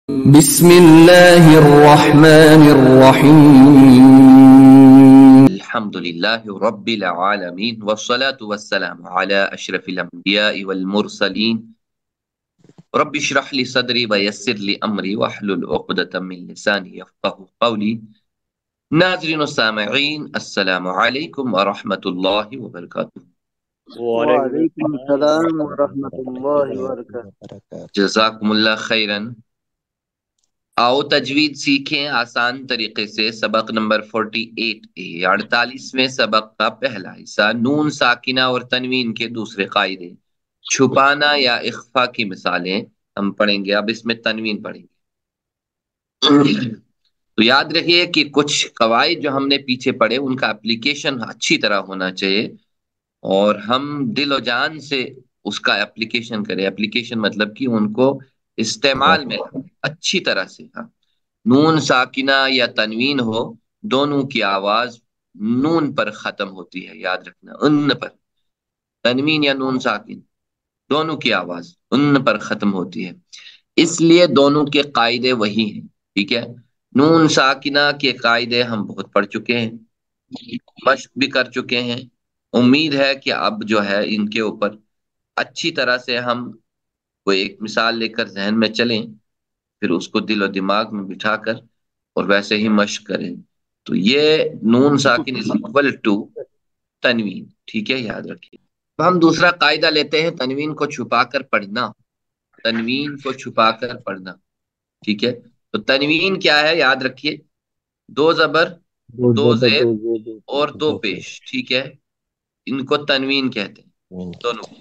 بسم الله الرحمن الرحيم. الحمد لله رب العالمين والصلاة والسلام على أشرف الأنبياء والمرسلين رب اشرح لي صدري ويسر لي أمري واحلل عقدة من لساني يفقهوا قولي. ناظرین و سامعین، السلام علیکم ورحمۃ اللہ وبرکاتہ۔ وعلیکم وعلیکم السلام السلام ورحمۃ اللہ وبرکاتہ۔ جزاکم اللہ خیرن۔ آؤ تجوید سیکھیں آسان طریقے سے۔ سبق نمبر 48 48ویں سبق کا پہلا حصہ، نون ساکنہ اور تنوین کے دوسرے قاعدے، چھپانا یا اخفا کی مثالیں ہم پڑھیں گے۔ اب اس میں تنوین پڑھیں گے۔ تو یاد رکھیے کہ کچھ قواعد جو ہم نے پیچھے پڑھے ان کا اپلیکیشن اچھی طرح ہونا چاہیے، اور ہم دل و جان سے اس کا اپلیکیشن کریں۔ اپلیکیشن مطلب کہ ان کو استعمال میں اچھی طرح سے۔ ہاں، نون ساکنہ یا تنوین ہو، دونوں کی آواز نون پر ختم ہوتی ہے، یاد رکھنا، ان پر۔ تنوین یا نون ساکن دونوں کی آواز ان پر ختم ہوتی ہے، اس لیے دونوں کے قاعدے وہی ہیں، ٹھیک ہے۔ نون ساکنہ کے قاعدے ہم بہت پڑھ چکے ہیں، مشق بھی کر چکے ہیں۔ امید ہے کہ اب جو ہے ان کے اوپر اچھی طرح سے ہم کوئی ایک مثال لے کر ذہن میں چلیں، پھر اس کو دل و دماغ میں بٹھا کر اور ویسے ہی مشق کریں۔ تو یہ نون ساکن از اکول ٹو تنوین، ٹھیک ہے، یاد رکھیے۔ اب ہم دوسرا قاعدہ لیتے ہیں، تنوین کو چھپا کر پڑھنا۔ تنوین کو چھپا کر پڑھنا، ٹھیک ہے۔ تو تنوین کیا ہے، یاد رکھیے، دو زبر، دو زیر اور دو پیش، ٹھیک ہے، ان کو تنوین کہتے ہیں دونوں کو۔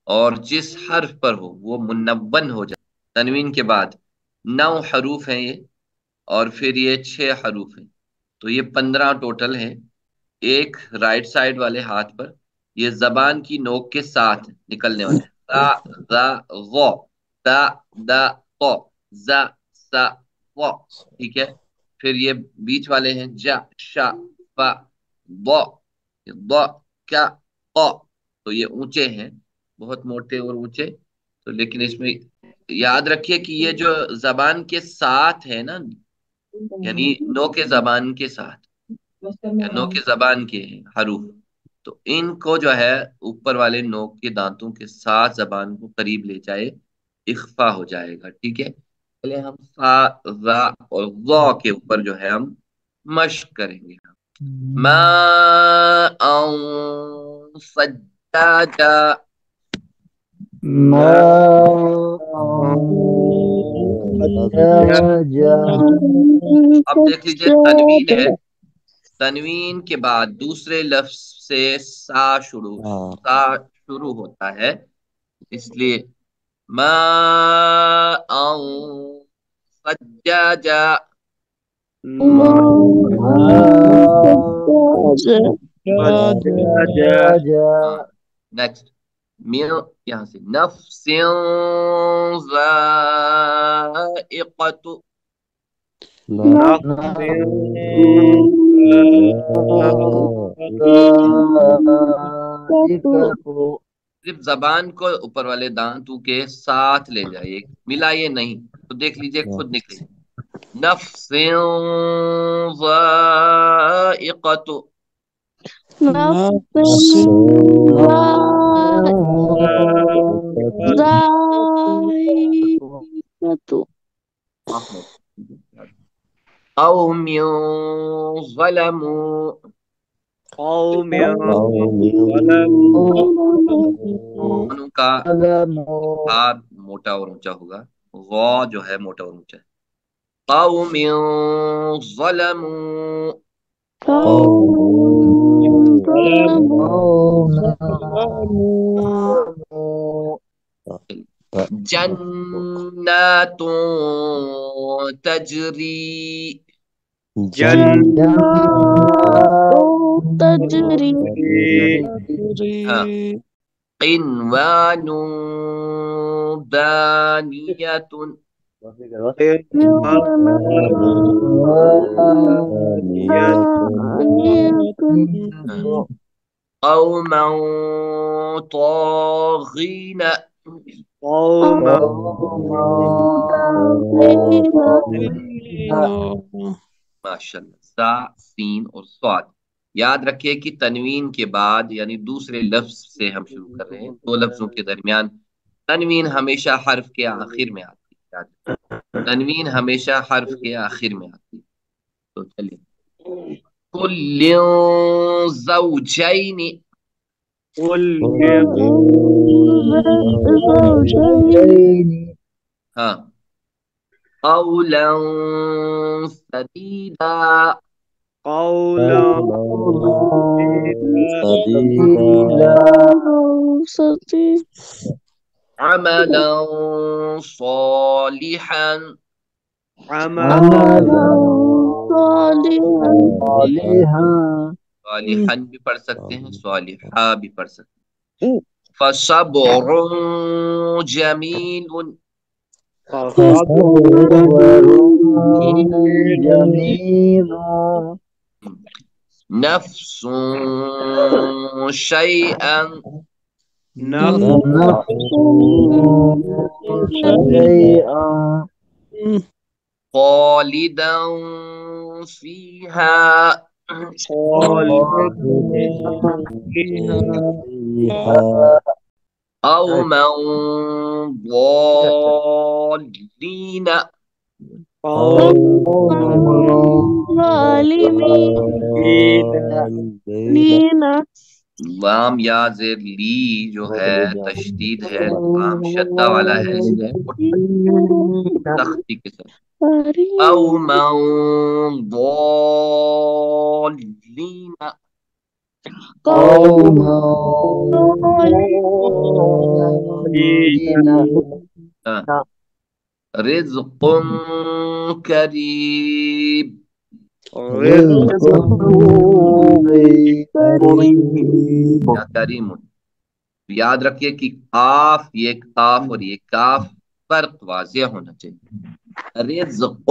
اور جس حرف پر ہو وہ منون ہو جائے۔ تنوین کے بعد 9 حروف ہیں یہ، اور پھر یہ 6 حروف ہیں، تو یہ 15 ٹوٹل ہیں۔ ایک رائٹ سائڈ والے ہاتھ پر یہ زبان کی نوک کے ساتھ نکلنے والے ہیں، تا ذا غ، تا دا ق، زا سا و، ٹھیک ہے۔ پھر یہ بیچ والے ہیں جا شا فا ض ض کا ق، تو یہ اونچے ہیں، بہت موٹے اور اونچے۔ تو لیکن اس میں یاد رکھیے کہ یہ جو زبان کے ساتھ ہے نا، یعنی نو کے زبان کے ساتھ، یا نو کے زبان کے ہیں حروف، تو ان کو جو ہے اوپر والے نوک کے دانتوں کے ساتھ زبان کو قریب لے جائے، اخفا ہو جائے گا، ٹھیک ہے۔ پہلے ہم سا ذا اور ضا کے اوپر جو ہے ہم مشق کریں گے۔ ما ان سجاجا، اب دیکھ لیجئے تنوین ہے، تنوین کے بعد دوسرے لفظ سے سا شروع ہوتا ہے، اس لیے ما ان سجاجا، نیکسٹ یہاں سے نفس ذائقۃ، صرف زبان کو اوپر والے دانتوں کے ساتھ لے جائیے، ملائیے نہیں، تو دیکھ لیجئے خود نکلے۔ نفس ذائقۃ، قوم ظلموا، قوم ان کا ہاتھ موٹا اور اونچا ہوگا، غا جو ہے موٹا اور اونچا ہے۔ قوم ظلموا، جنات تجری، ہاں، قنوان دانیۃ، قوما طاغین، قوما ماشاءاللہ، سا سین اور صاد۔ یاد رکھیے کہ تنوین کے بعد یعنی دوسرے لفظ سے ہم شروع کر رہے ہیں، دو لفظوں کے درمیان تنوین ہمیشہ حرف کے آخر میں آتی ہے، یاد رکھیے، تنوین ہمیشہ حرف کے آخر میں آتی ہے۔ تو چلیے، کل زوجین، قل ہاں، قولا سدیدا، قولا عملا صالحا، عملا صالحا بھی پڑھ سکتے ہیں، صالحہ بھی پڑھ سکتے ہیں۔ فصبر جمیل، نفس شیئا، خالدا فیہا، قوما ضالین، لام یا زیر لی جو ہے تشدید ہے، لام شدہ والا ہے، اس لیے سختی کے ساتھ قوما ضالین، رزق کریم، یا کریم۔ یاد رکھیے کہ قاف، یہ قاف اور یہ کاف فرق واضح ہونا چاہیے۔ رزق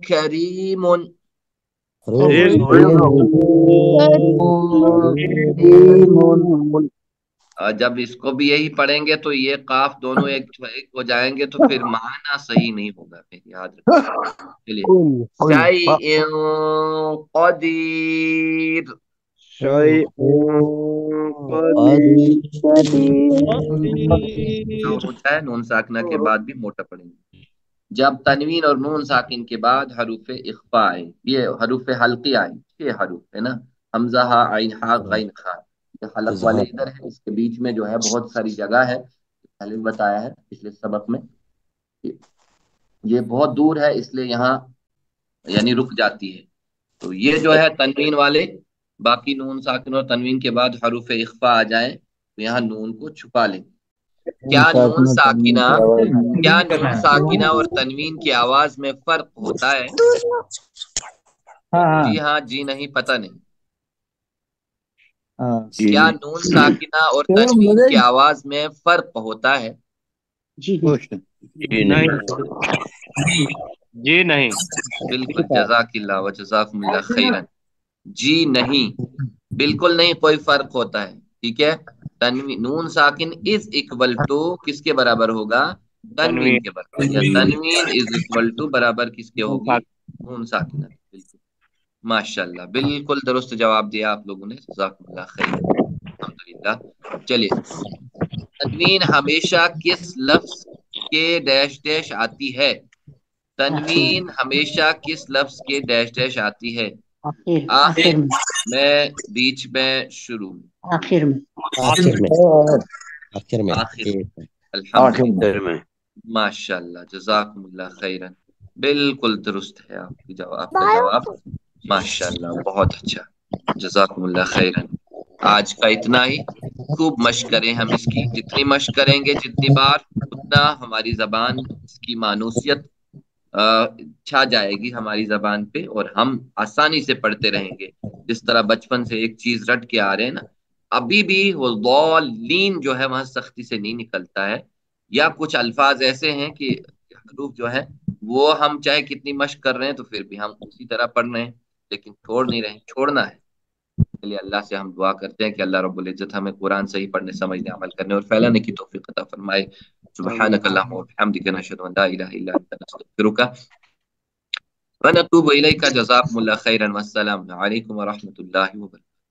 کریم، جب اس کو بھی یہی پڑھیں گے تو یہ قاف دونوں ایک ہو جائیں گے، تو پھر معنی صحیح نہیں ہوگا، پھر یاد رکھیے۔ چلیے، شیء قدیر، شيء ہوتا ہے نون ساکنہ کے بعد بھی موٹا پڑیں گے۔ جب تنوین اور نون ساکن کے بعد حروف اخفا آئے، یہ حروف حلقی آئے، یہ حروف ہے نا، حمزہ ہا عین ہا غین خا، یہ حلق والے ادھر ہے، اس کے بیچ میں جو ہے بہت ساری جگہ ہے، پہلے بھی بتایا ہے پچھلے سبق میں، یہ بہت دور ہے، اس لیے یہاں یعنی رک جاتی ہے۔ تو یہ جو ہے تنوین والے، باقی نون ساکن اور تنوین کے بعد حروف اخفا آ جائیں تو یہاں نون کو چھپا لیں۔ کیا نون ساکنہ اور تنوین کی آواز میں فرق ہوتا ہے؟ جی ہاں، جی نہیں، پتہ نہیں۔ کیا نون ساکنہ اور تنوین کی آواز میں فرق ہوتا ہے؟ جی نہیں، جی نہیں، بالکل، جزاک اللہ و جزاکم اللہ خیرن، جی نہیں، بالکل نہیں، کوئی فرق ہوتا ہے، ٹھیک ہے۔ نون ساکن از اکول ٹو کس کے برابر ہوگا؟ تنوین کے برابر، یا تنوین از اکول ٹو برابر کس کے ہوگی؟ نون ساکنہ، بالکل، ماشاءاللہ، بالکل درست جواب دیا آپ لوگوں نے، جزاکم اللہ خیر، الحمدللہ۔ چلیے، تنوین ہمیشہ کس لفظ کے ڈیش ڈیش آتی ہے؟ تنوین ہمیشہ کس لفظ کے ڈیش ڈیش آتی ہے؟ آخر میں، بیچ میں، شروع میں؟ آخر میں آخر، الحمدللہ، ماشاءاللہ، جزاکم اللہ خیرن، بالکل درست ہے آپ کا جواب، ماشاءاللہ، بہت اچھا، جزاکم اللہ خیرن۔ آج کا اتنا ہی، خوب مشق کریں ہم اس کی، جتنی مشق کریں گے جتنی بار، اتنا ہماری زبان، اس کی مانوسیت چھا جائے گی ہماری زبان پہ، اور ہم آسانی سے پڑھتے رہیں گے، جس طرح بچپن سے ایک چیز رٹ کے آ رہے ہیں نا، ابھی بھی وہ ضالین جو ہے وہاں سختی سے نہیں نکلتا ہے، یا کچھ الفاظ ایسے ہیں کہ حروف جو ہے وہ ہم چاہے کتنی مشق کر رہے ہیں تو پھر بھی ہم اسی طرح پڑھ رہے ہیں، لیکن چھوڑ نہیں رہے ہیں، چھوڑنا ہے، کے لیے اللہ سے ہم دعا کرتے ہیں کہ اللہ رب العزت ہمیں قرآن صحیح پڑھنے سمجھنے عمل کرنے اور پھیلانے کی توفیق عطا فرمائے. سبحانک اللہم و بحمدک نشہد ان لا الہ الا انت نستغفرک ونتوب الیک. جزاکم اللہ خیرا والسلام علیکم ورحمۃ اللہ وبرکاتہ.